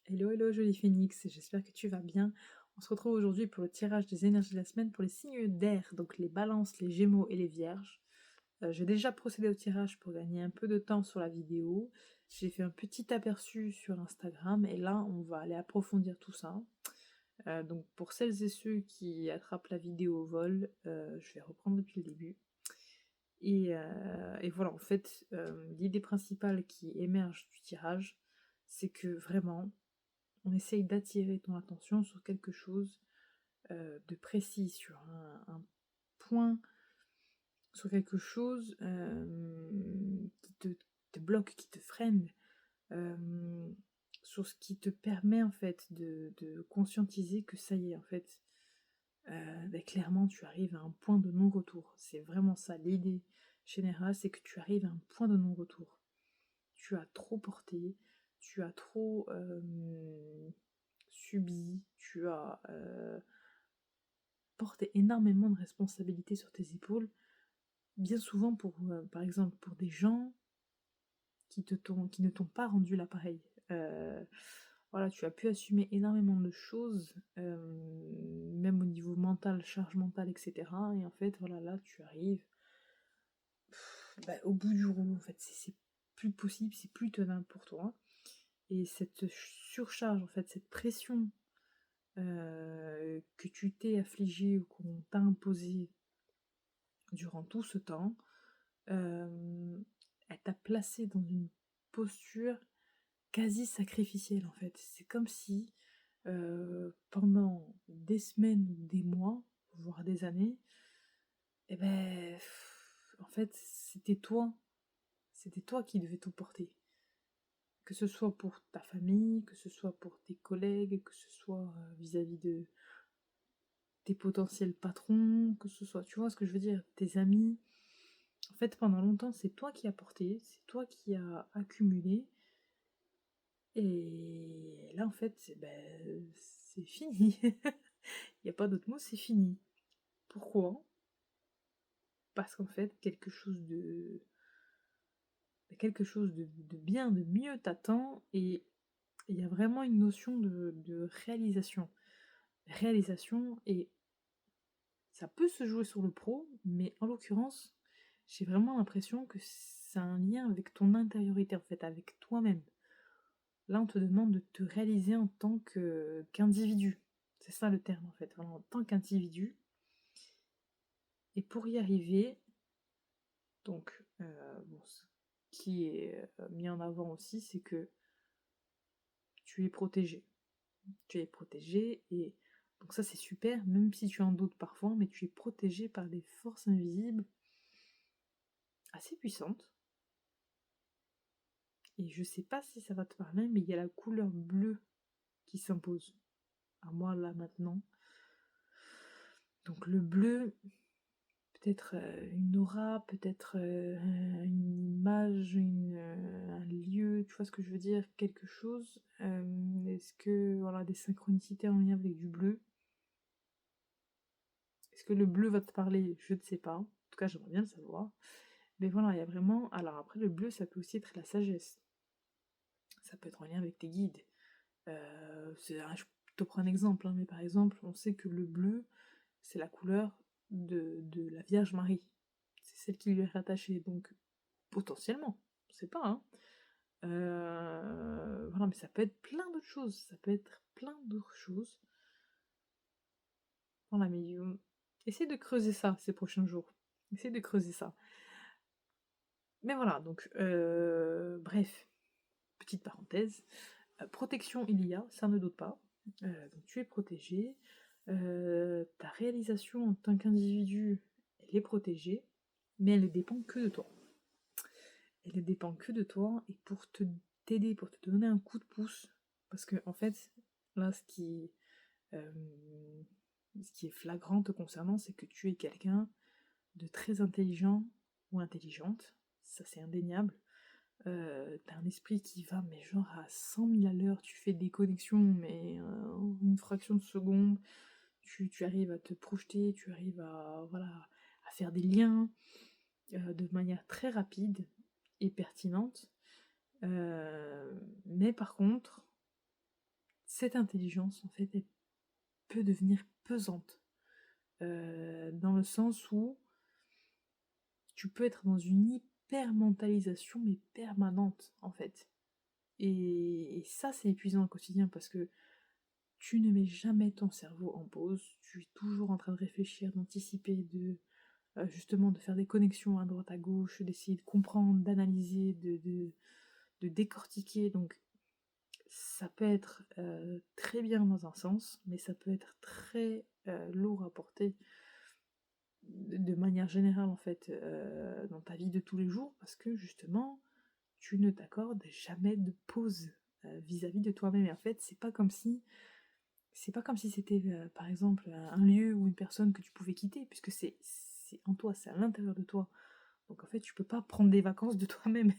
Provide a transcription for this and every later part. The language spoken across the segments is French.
Hello, hello, joli phénix, j'espère que tu vas bien. On se retrouve aujourd'hui pour le tirage des énergies de la semaine pour les signes d'air, donc les balances, les gémeaux et les vierges. J'ai déjà procédé au tirage pour gagner un peu de temps sur la vidéo. J'ai fait un petit aperçu sur Instagram et là, on va aller approfondir tout ça. Donc pour celles et ceux qui attrapent la vidéo au vol, je vais reprendre depuis le début. Et voilà, en fait, l'idée principale qui émerge du tirage, c'est que vraiment, on essaye d'attirer ton attention sur quelque chose de précis, sur un point, sur quelque chose qui te bloque, qui te freine, euh, sur ce qui te permet en fait de conscientiser que ça y est, en fait, clairement tu arrives à un point de non-retour. C'est vraiment ça, l'idée générale, c'est que tu arrives à un point de non-retour. Tu as trop porté, tu as trop subi, tu as porté énormément de responsabilités sur tes épaules, bien souvent pour, par exemple, pour des gens qui ne t'ont pas rendu l'appareil. Voilà, tu as pu assumer énormément de choses, même au niveau mental, charge mentale, etc. Et en fait, voilà, là, tu arrives au bout du rouleau, en fait, c'est plus possible, c'est plus tenable pour toi. Et cette surcharge, en fait, cette pression que tu t'es affligée ou qu'on t'a imposée durant tout ce temps, elle t'a placé dans une posture quasi sacrificielle en fait. C'est comme si pendant des semaines ou des mois, voire des années, en fait, c'était toi qui devais tout porter. Que ce soit pour ta famille, que ce soit pour tes collègues, que ce soit vis-à-vis de tes potentiels patrons, que ce soit, tu vois ce que je veux dire, tes amis. En fait, pendant longtemps, c'est toi qui as porté, c'est toi qui as accumulé. Et là, en fait, c'est fini. Il n'y a pas d'autre mot, c'est fini. Pourquoi? Parce qu'en fait, quelque chose de bien, de mieux t'attend. Et il y a vraiment une notion de réalisation. Réalisation, et ça peut se jouer sur le pro, mais en l'occurrence, j'ai vraiment l'impression que c'est un lien avec ton intériorité, en fait, avec toi-même. Là, on te demande de te réaliser en tant qu'individu. C'est ça le terme, en fait, voilà, en tant qu'individu. Et pour y arriver, donc, ce qui est mis en avant aussi, c'est que tu es protégé. Tu es protégé, et donc ça, c'est super, même si tu en doutes parfois, mais tu es protégé par des forces invisibles assez puissantes. Et je sais pas si ça va te parler, mais il y a la couleur bleue qui s'impose à moi là maintenant. Donc le bleu, peut-être une aura, peut-être une image, un lieu, tu vois ce que je veux dire, quelque chose. Est-ce que voilà, des synchronicités en lien avec du bleu? Est-ce que le bleu va te parler? Je ne sais pas. En tout cas, j'aimerais bien le savoir. Mais voilà, il y a vraiment. Alors après, le bleu, ça peut aussi être la sagesse. Ça peut être en lien avec tes guides. Je te prends un exemple, hein, mais par exemple, on sait que le bleu, c'est la couleur de la Vierge Marie. C'est celle qui lui est rattachée, donc potentiellement, on sait pas, hein. Voilà, mais ça peut être plein d'autres choses, ça peut être plein d'autres choses. Voilà, mais essaie de creuser ça ces prochains jours. Essaie de creuser ça. Mais voilà, donc, bref, petite parenthèse. Protection, il y a, ça ne doute pas. Donc tu es protégé. Ta réalisation en tant qu'individu, elle est protégée, mais elle ne dépend que de toi. Elle ne dépend que de toi, et pour t'aider, pour te donner un coup de pouce, parce que en fait, là, euh, ce qui est flagrant te concernant, c'est que tu es quelqu'un de très intelligent ou intelligente, ça c'est indéniable. T'as un esprit qui va, mais genre à 100 000 à l'heure, tu fais des connexions, mais une fraction de seconde, tu arrives à te projeter, tu arrives voilà, à faire des liens de manière très rapide et pertinente. Mais par contre, cette intelligence, en fait, elle peut devenir pesante. Dans le sens où tu peux être dans une hyper-mentalisation, mais permanente, en fait. Et ça, c'est épuisant au quotidien parce que tu ne mets jamais ton cerveau en pause. Tu es toujours en train de réfléchir, d'anticiper, justement de faire des connexions à droite à gauche, d'essayer de comprendre, d'analyser, de décortiquer. Donc ça peut être très bien dans un sens, mais ça peut être très lourd à porter de manière générale en fait dans ta vie de tous les jours parce que justement tu ne t'accordes jamais de pause vis-à-vis de toi-même. Et en fait c'est pas comme si c'était par exemple un lieu ou une personne que tu pouvais quitter puisque c'est en toi, c'est à l'intérieur de toi. Donc en fait tu peux pas prendre des vacances de toi-même.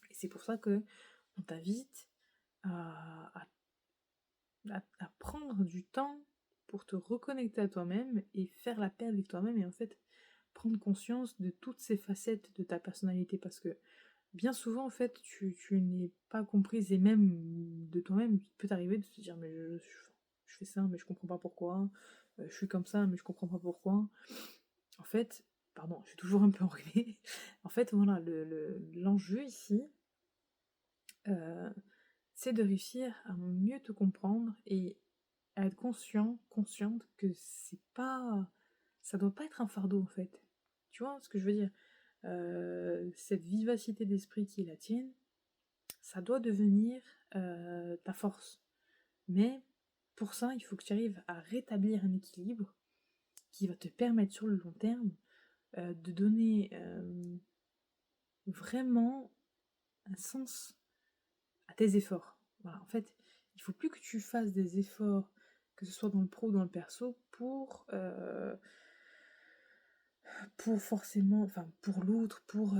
Et c'est pour ça que on t'invite à à prendre du temps pour te reconnecter à toi-même et faire la paix avec toi-même et en fait prendre conscience de toutes ces facettes de ta personnalité parce que bien souvent en fait tu n'es pas comprise et même de toi-même il peut t'arriver de te dire mais je fais ça mais je comprends pas pourquoi, je suis comme ça mais je comprends pas pourquoi. En fait, pardon, je suis toujours un peu enrhumée. En fait voilà, l'enjeu ici, euh, c'est de réussir à mieux te comprendre et à être consciente que ça doit pas être un fardeau en fait. Tu vois ce que je veux dire? Cette vivacité d'esprit qui est la tienne, ça doit devenir ta force. Mais pour ça, il faut que tu arrives à rétablir un équilibre qui va te permettre sur le long terme de donner vraiment un sens à tes efforts. Voilà, en fait, il faut plus que tu fasses des efforts, que ce soit dans le pro ou dans le perso, pour forcément, enfin pour l'autre, pour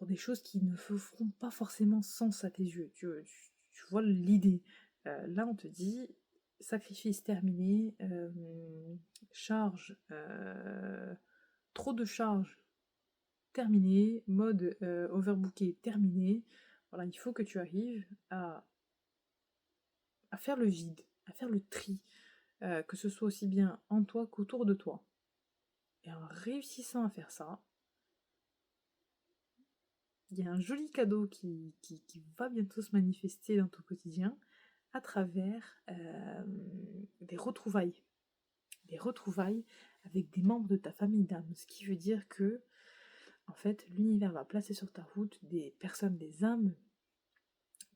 des choses qui ne feront pas forcément sens à tes yeux. Tu vois l'idée. Là, on te dit sacrifice terminé, charge, trop de charge terminé, mode overbooké terminé. Voilà, il faut que tu arrives à faire le vide, à faire le tri, que ce soit aussi bien en toi qu'autour de toi. Et en réussissant à faire ça, il y a un joli cadeau qui va bientôt se manifester dans ton quotidien à travers des retrouvailles. Des retrouvailles avec des membres de ta famille d'âme. Ce qui veut dire que, en fait, l'univers va placer sur ta route des personnes, des âmes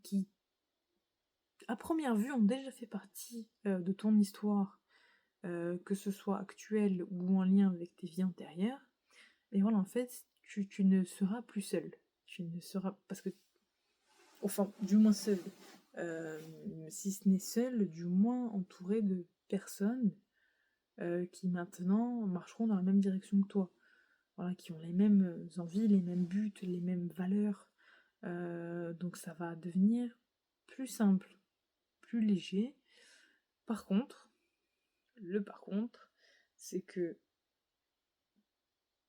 qui, à première vue, ont déjà fait partie de ton histoire, que ce soit actuelle ou en lien avec tes vies antérieures. Et voilà, en fait, tu ne seras plus seul. Tu ne seras. Parce que enfin, du moins seul. Si ce n'est seul, du moins entouré de personnes qui maintenant marcheront dans la même direction que toi. Voilà, qui ont les mêmes envies, les mêmes buts, les mêmes valeurs. Donc ça va devenir plus simple, plus léger. Par contre, par contre, c'est que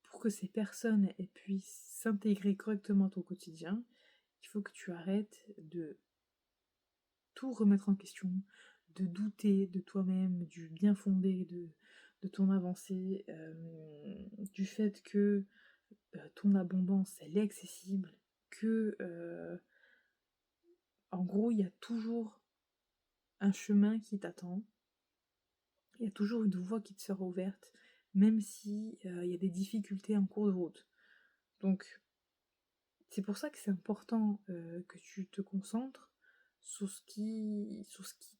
pour que ces personnes puissent s'intégrer correctement à ton quotidien, il faut que tu arrêtes de tout remettre en question, de douter de toi-même, du bien fondé de ton avancée, du fait que ton abondance, elle est accessible, que en gros, il y a toujours un chemin qui t'attend, il y a toujours une voie qui te sera ouverte, même si il y a des difficultés en cours de route. Donc, c'est pour ça que c'est important que tu te concentres sur ce qui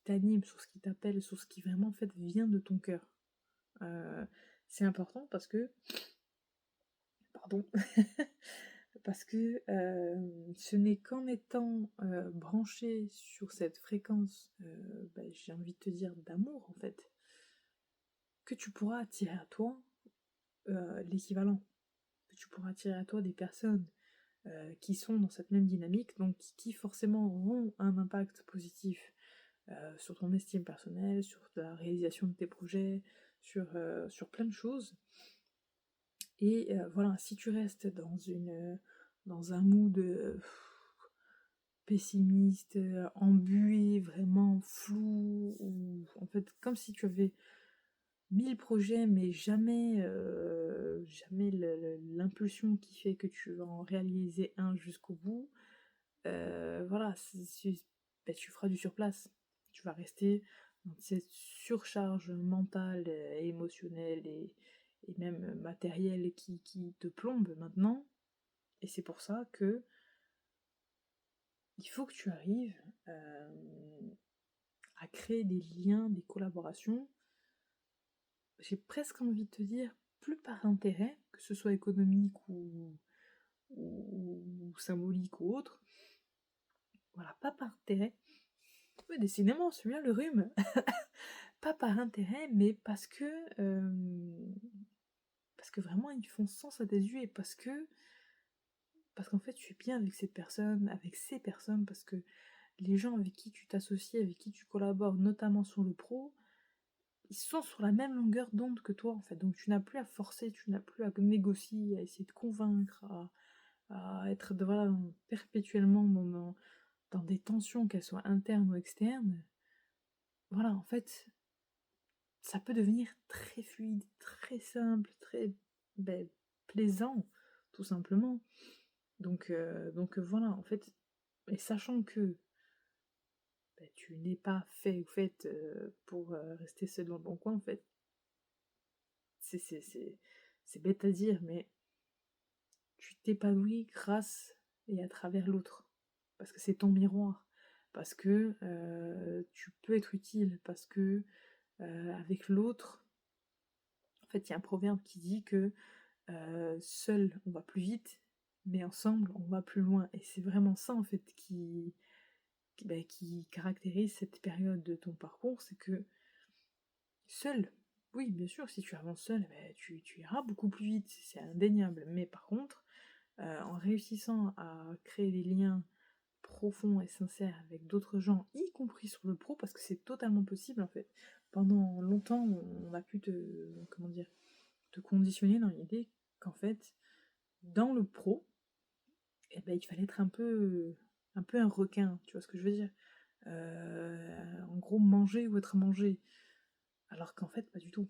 t'anime, sur ce qui t'appelle, sur ce qui vraiment en fait vient de ton cœur. C'est important parce que, pardon, parce que ce n'est qu'en étant branché sur cette fréquence, j'ai envie de te dire d'amour en fait, que tu pourras attirer à toi l'équivalent, que tu pourras attirer à toi des personnes qui sont dans cette même dynamique, donc qui forcément auront un impact positif sur ton estime personnelle, sur la réalisation de tes projets, sur plein de choses. Et voilà, si tu restes dans un mood pessimiste, embué, projets vraiment flous, ou en fait comme si tu avais 1000 projets, mais jamais l'impulsion qui fait que tu vas en réaliser un jusqu'au bout, voilà, bah, tu feras du surplace. Tu vas rester dans cette surcharge mentale, émotionnelle et même matérielle qui te plombe maintenant. Et c'est pour ça que il faut que tu arrives à créer des liens, des collaborations. J'ai presque envie de te dire, plus par intérêt, que ce soit économique ou symbolique ou autre. Voilà, pas par intérêt. Ouais, décidément, celui-là, le rhume. Pas par intérêt, mais parce que vraiment ils font sens à tes yeux, et parce qu'en fait tu es bien avec cette personne, avec ces personnes, parce que les gens avec qui tu t'associes, avec qui tu collabores, notamment sur le pro, ils sont sur la même longueur d'onde que toi en fait. Donc tu n'as plus à forcer, tu n'as plus à négocier, à essayer de convaincre, à être voilà, perpétuellement dans des tensions, qu'elles soient internes ou externes. Voilà, en fait, ça peut devenir très fluide, très simple, très ben, plaisant, tout simplement. Donc voilà, en fait, et sachant que ben, tu n'es pas fait ou faite pour rester seul dans ton coin, en fait, c'est bête à dire, mais tu t'épanouis grâce et à travers l'autre. Parce que c'est ton miroir. Parce que tu peux être utile. Parce que avec l'autre, en fait, il y a un proverbe qui dit que seul on va plus vite, mais ensemble on va plus loin. Et c'est vraiment ça en fait qui caractérise cette période de ton parcours, c'est que seul, oui bien sûr, si tu avances seul, tu iras beaucoup plus vite, c'est indéniable. Mais par contre, en réussissant à créer des liens profonds et sincères avec d'autres gens, y compris sur le pro, parce que c'est totalement possible en fait. Pendant longtemps, on a pu comment dire, te conditionner dans l'idée qu'en fait, dans le pro, eh ben, il fallait être un peu un requin, tu vois ce que je veux dire? En gros, manger ou être mangé. Alors qu'en fait, pas du tout.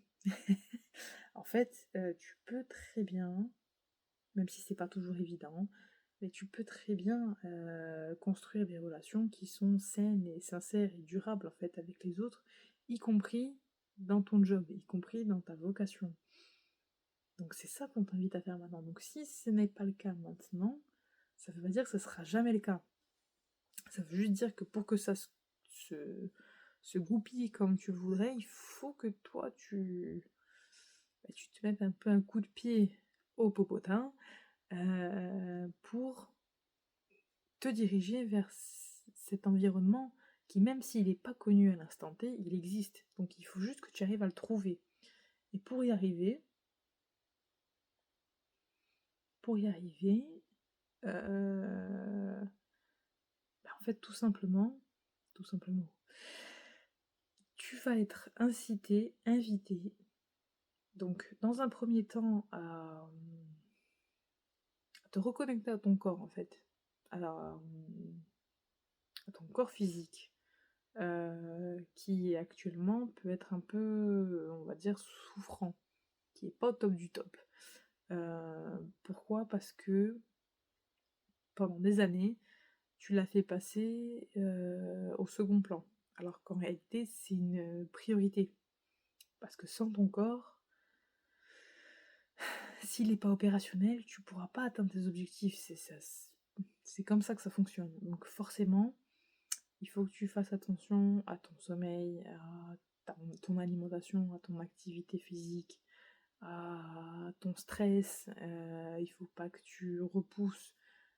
En fait, tu peux très bien, même si c'est pas toujours évident, mais tu peux très bien construire des relations qui sont saines et sincères et durables en fait avec les autres, y compris dans ton job, y compris dans ta vocation. Donc c'est ça qu'on t'invite à faire maintenant. Donc si ce n'est pas le cas maintenant, ça veut pas dire que ce sera jamais le cas. Ça veut juste dire que pour que ça se goupille comme tu le voudrais, il faut que toi tu te mettes un peu un coup de pied au popotin pour te diriger vers cet environnement qui, même s'il n'est pas connu à l'instant T, il existe. Donc il faut juste que tu arrives à le trouver. Et pour y arriver, en fait, tout simplement, tu vas être incité, invité, donc dans un premier temps à te reconnecter à ton corps en fait, à ton corps physique, qui actuellement peut être un peu, on va dire, souffrant, qui est pas au top du top. Pourquoi? Parce que pendant des années, tu l'as fait passer au second plan, alors qu'en réalité c'est une priorité. Parce que sans ton corps, s'il n'est pas opérationnel, tu pourras pas atteindre tes objectifs. C'est comme ça que ça fonctionne. Donc forcément, il faut que tu fasses attention à ton sommeil, à ton alimentation, à ton activité physique, à ton stress. Il faut pas que tu repousses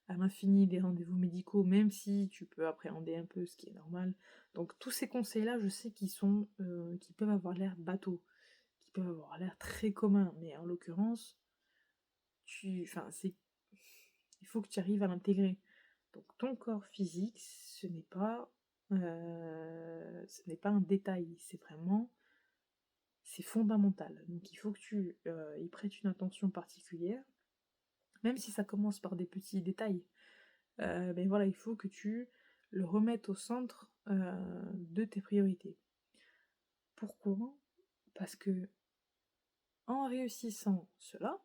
à l'infini des rendez-vous médicaux, même si tu peux appréhender un peu ce qui est normal. Donc tous ces conseils-là, je sais qu'ils peuvent avoir l'air bateaux, qui peuvent avoir l'air très communs, mais en l'occurrence, il faut que tu arrives à l'intégrer. Donc ton corps physique, ce n'est pas un détail, c'est fondamental. Donc il faut que tu y prêtes une attention particulière, même si ça commence par des petits détails. Ben voilà, il faut que tu le remettre au centre de tes priorités. Pourquoi? Parce que en réussissant cela,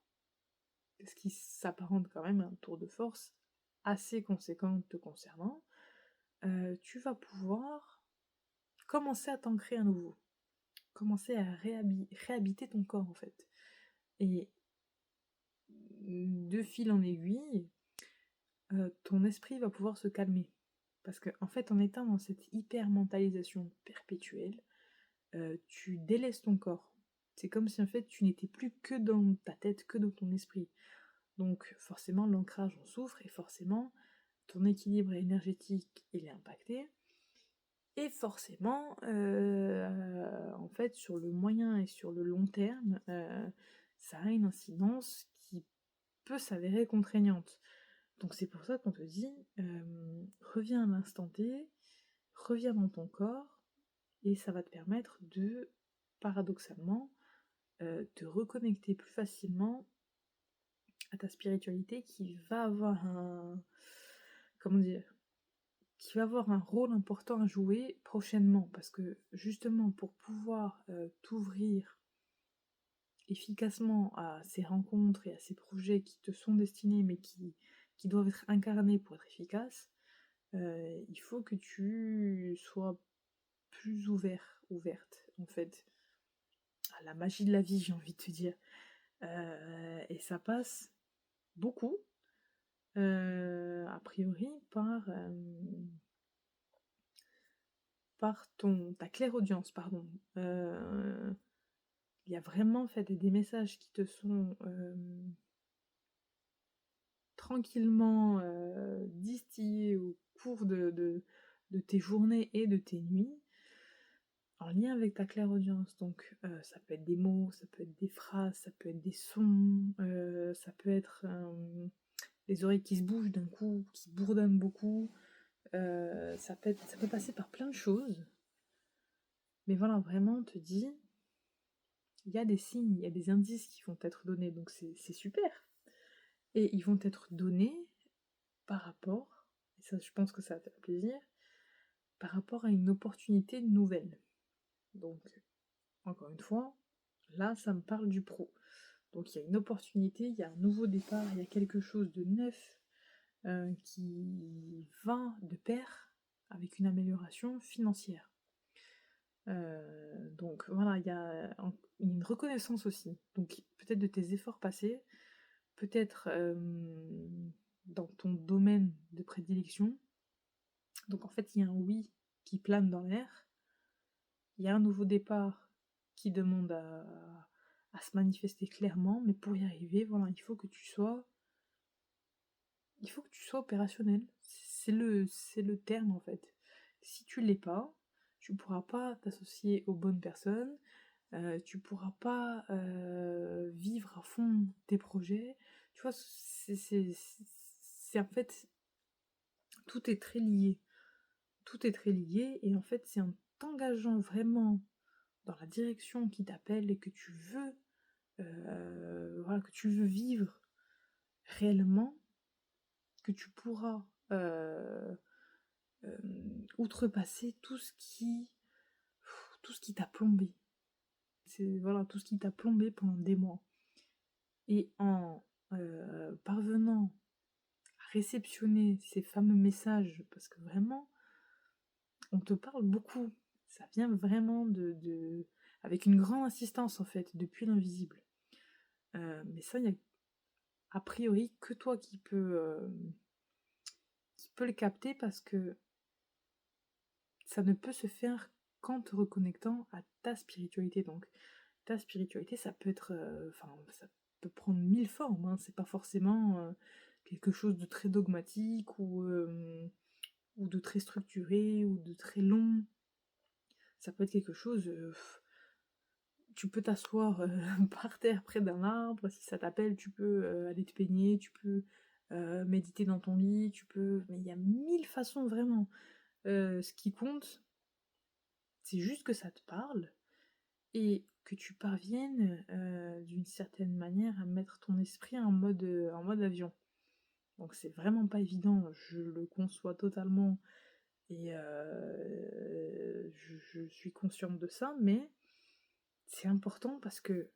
ce qui s'apparente quand même à un tour de force assez conséquent te concernant, tu vas pouvoir commencer à t'ancrer à nouveau, commencer à réhabiter ton corps en fait. Et de fil en aiguille, ton esprit va pouvoir se calmer. Parce que en fait, en étant dans cette hyper-mentalisation perpétuelle, tu délaisses ton corps. C'est comme si en fait tu n'étais plus que dans ta tête, que dans ton esprit. Donc forcément l'ancrage en souffre et forcément ton équilibre énergétique il est impacté. Et forcément, en fait sur le moyen et sur le long terme, ça a une incidence qui peut s'avérer contraignante. Donc c'est pour ça qu'on te dit, reviens à l'instant T, reviens dans ton corps, et ça va te permettre de, paradoxalement, te reconnecter plus facilement à ta spiritualité qui va avoir un, comment dire, qui va avoir un rôle important à jouer prochainement. Parce que justement, pour pouvoir t'ouvrir efficacement à ces rencontres et à ces projets qui te sont destinés mais qui doivent être incarnés pour être efficaces, il faut que tu sois plus ouverte en fait à la magie de la vie, j'ai envie de te dire. Et ça passe beaucoup, a priori, par ta clairaudience, pardon. Il y a vraiment en fait des messages qui te sont tranquillement distillés au cours de tes journées et de tes nuits, en lien avec ta clairaudience. Donc ça peut être des mots, ça peut être des phrases, ça peut être des sons, ça peut être les oreilles qui se bougent d'un coup, qui bourdonnent beaucoup. Ça peut passer par plein de choses. Mais voilà, vraiment, on te dit, il y a des signes, il y a des indices qui vont être donnés, donc c'est super. Et ils vont être donnés par rapport, et ça je pense que ça va faire plaisir, par rapport à une opportunité nouvelle. Donc, encore une fois, là ça me parle du pro. Donc il y a une opportunité, il y a un nouveau départ, il y a quelque chose de neuf qui va de pair avec une amélioration financière. Donc voilà, il y a une reconnaissance aussi. Donc peut-être de tes efforts passés, peut-être dans ton domaine de prédilection. Donc en fait, il y a un oui qui plane dans l'air. Il y a un nouveau départ qui demande à se manifester clairement, mais pour y arriver, voilà, il faut que tu sois opérationnel. C'est le terme en fait. Si tu l'es pas, tu pourras pas t'associer aux bonnes personnes, tu pourras pas vivre à fond tes projets. Tu vois, c'est en fait, tout est très lié. Tout est très lié, et en fait, c'est en t'engageant vraiment dans la direction qui t'appelle et que tu veux, voilà, que tu veux vivre réellement, que tu pourras outrepasser tout ce qui t'a plombé. C'est voilà, tout ce qui t'a plombé pendant des mois. Et en parvenant à réceptionner ces fameux messages, parce que vraiment, on te parle beaucoup. Ça vient vraiment avec une grande insistance en fait, depuis l'invisible. Mais ça, il y a a priori que toi qui peut le capter, parce que ça ne peut se faire qu'en te reconnectant à ta spiritualité. Donc ta spiritualité, ça peut être, enfin, ça peut prendre mille formes, hein. C'est pas forcément quelque chose de très dogmatique ou de très structuré ou de très long. Ça peut être quelque chose, tu peux t'asseoir par terre près d'un arbre, si ça t'appelle, tu peux aller te baigner, tu peux méditer dans ton lit, mais il y a mille façons vraiment. Ce qui compte, c'est juste que ça te parle et que tu parviennes d'une certaine manière à mettre ton esprit en mode avion. Donc c'est vraiment pas évident, je le conçois totalement, Et je suis consciente de ça, mais c'est important parce que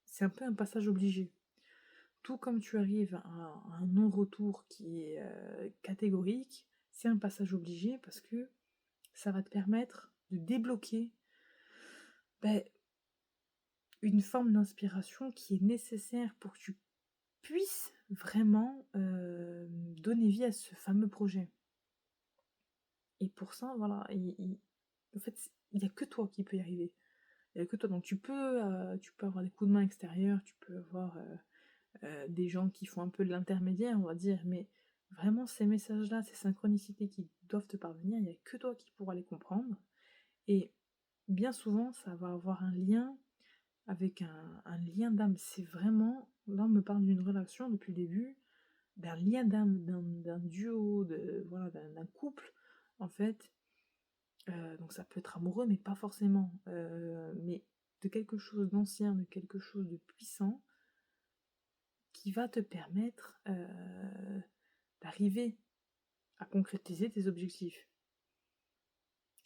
c'est un peu un passage obligé. Tout comme tu arrives à un non-retour qui est catégorique, c'est un passage obligé parce que ça va te permettre de débloquer ben, une forme d'inspiration qui est nécessaire pour que tu puisses vraiment donner vie à ce fameux projet. Et pour ça, voilà, en fait, il n'y a que toi qui peux y arriver. Il n'y a que toi. Donc tu peux avoir des coups de main extérieurs, tu peux avoir des gens qui font un peu de l'intermédiaire, on va dire, mais vraiment ces messages-là, ces synchronicités qui doivent te parvenir, il n'y a que toi qui pourras les comprendre. Et bien souvent, ça va avoir un lien avec un lien d'âme. C'est vraiment, là on me parle d'une relation depuis le début, d'un lien d'âme, d'un duo, voilà, d'un couple, en fait. Donc ça peut être amoureux, mais pas forcément. Mais de quelque chose d'ancien, de quelque chose de puissant, qui va te permettre d'arriver à concrétiser tes objectifs.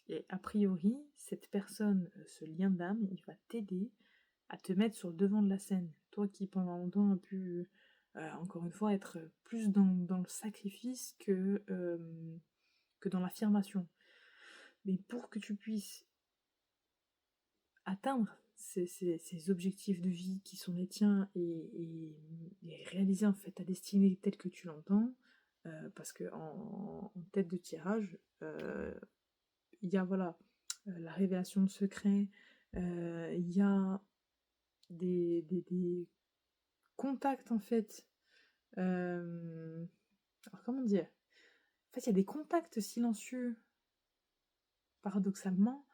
Et a priori, cette personne, ce lien d'âme, il va t'aider à te mettre sur le devant de la scène. Toi qui pendant longtemps as pu, encore une fois, être plus dans le sacrifice que dans l'affirmation. Mais pour que tu puisses atteindre ces objectifs de vie qui sont les tiens et réaliser en fait ta destinée telle que tu l'entends, parce que en tête de tirage, il y a voilà la révélation de secrets, il y a des contacts en fait. Alors comment dire? En fait, il y a des contacts silencieux, paradoxalement,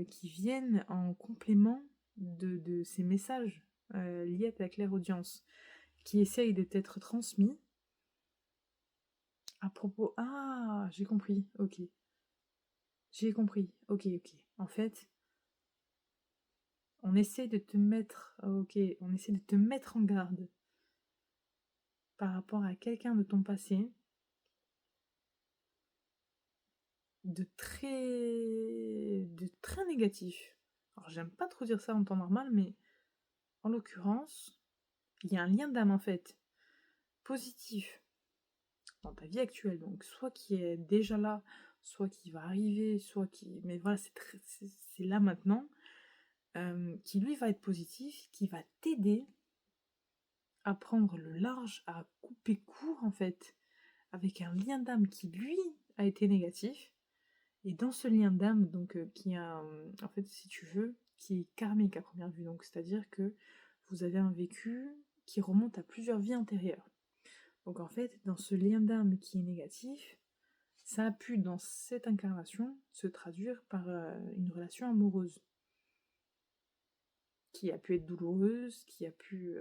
qui viennent en complément de ces messages liés à ta clairaudience, qui essayent de t'être transmis à propos. Ah, j'ai compris, ok. J'ai compris, ok, ok. En fait, on essaie de te mettre, ok, on essaie de te mettre en garde par rapport à quelqu'un de ton passé, de très négatif. Alors, j'aime pas trop dire ça en temps normal, mais en l'occurrence, il y a un lien d'âme en fait, positif, dans ta vie actuelle. Donc, soit qui est déjà là, soit qui va arriver, soit qui. Mais voilà, c'est là maintenant, qui lui va être positif, qui va t'aider à prendre le large, à couper court en fait, avec un lien d'âme qui lui a été négatif. Et dans ce lien d'âme, donc qui a, en fait, si tu veux, qui est karmique à première vue, donc c'est-à-dire que vous avez un vécu qui remonte à plusieurs vies antérieures. Donc en fait, dans ce lien d'âme qui est négatif, ça a pu, dans cette incarnation, se traduire par une relation amoureuse, qui a pu être douloureuse, qui a pu...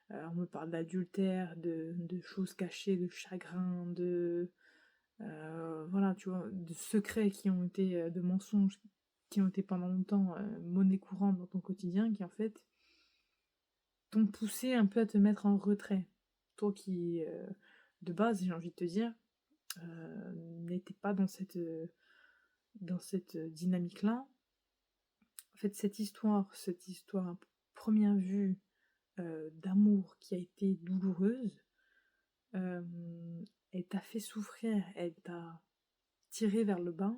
on me parle d'adultère, de choses cachées, de chagrin, voilà, tu vois, de secrets qui ont été, de mensonges qui ont été pendant longtemps monnaie courante dans ton quotidien, qui en fait t'ont poussé un peu à te mettre en retrait. Toi qui, de base, j'ai envie de te dire, n'étais pas dans cette dynamique-là. En fait, cette histoire à première vue d'amour qui a été douloureuse, euh, elle t'a fait souffrir, elle t'a tiré vers le bas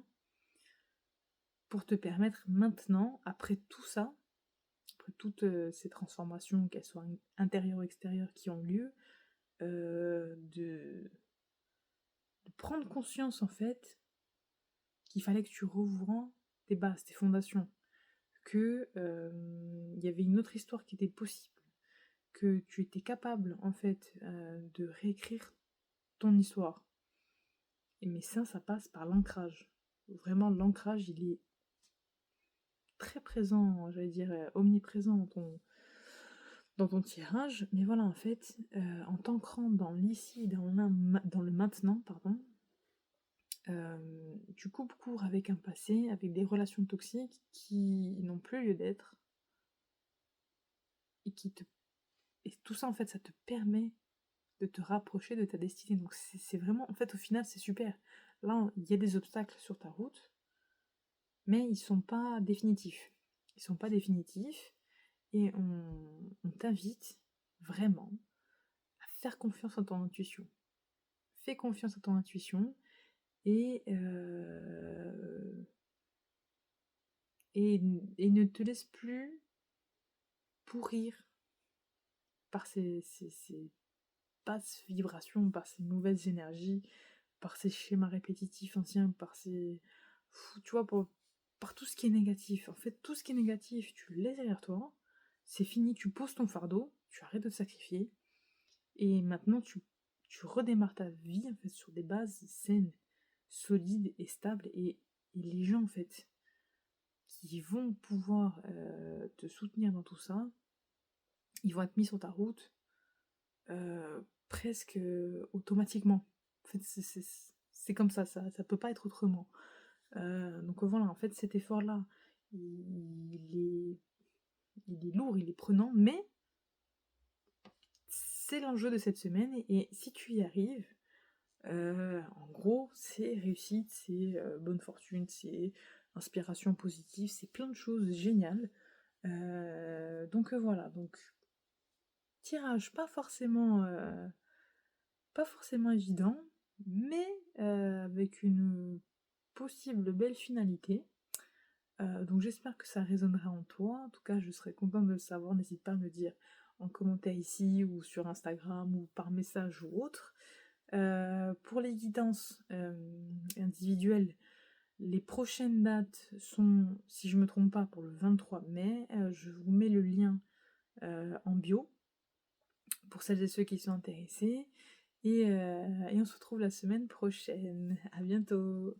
pour te permettre maintenant, après tout ça, après toutes ces transformations, qu'elles soient intérieures ou extérieures, qui ont lieu, de prendre conscience en fait qu'il fallait que tu revoies tes bases, tes fondations, que y avait une autre histoire qui était possible, que tu étais capable en fait de réécrire ton histoire. Mais ça passe par l'ancrage. Vraiment, l'ancrage, il est très présent, j'allais dire omniprésent dans ton tirage. Mais voilà, en fait, en t'ancrant dans l'ici, dans le maintenant, pardon, tu coupes court avec un passé, avec des relations toxiques qui n'ont plus lieu d'être. Et tout ça, en fait, ça te permet de te rapprocher de ta destinée. Donc c'est vraiment, en fait, au final, c'est super. Là, il y a des obstacles sur ta route, mais ils sont pas définitifs. Ils sont pas définitifs et on t'invite vraiment à faire confiance à ton intuition. Fais confiance à ton intuition et, et ne te laisse plus pourrir par ces basses vibrations, par ces mauvaises énergies, par ces schémas répétitifs anciens, par ces... Tu vois, par tout ce qui est négatif. En fait, tout ce qui est négatif, tu le laisses derrière toi, c'est fini, tu poses ton fardeau, tu arrêtes de te sacrifier, et maintenant tu redémarres ta vie en fait sur des bases saines, solides et stables, et les gens en fait qui vont pouvoir te soutenir dans tout ça, ils vont être mis sur ta route presque automatiquement. En fait, c'est comme ça peut pas être autrement. Donc voilà, en fait, cet effort-là, il est lourd, il est prenant, mais c'est l'enjeu de cette semaine, et si tu y arrives, en gros, c'est réussite, c'est bonne fortune, c'est inspiration positive, c'est plein de choses géniales. Donc voilà, donc tirage pas forcément évident, mais avec une possible belle finalité. Donc j'espère que ça résonnera en toi. En tout cas, je serais contente de le savoir. N'hésite pas à me le dire en commentaire ici ou sur Instagram ou par message ou autre. Pour les guidances individuelles, les prochaines dates sont, si je ne me trompe pas, pour le 23 mai. Je vous mets le lien en bio pour celles et ceux qui sont intéressés. Et on se retrouve la semaine prochaine. À bientôt!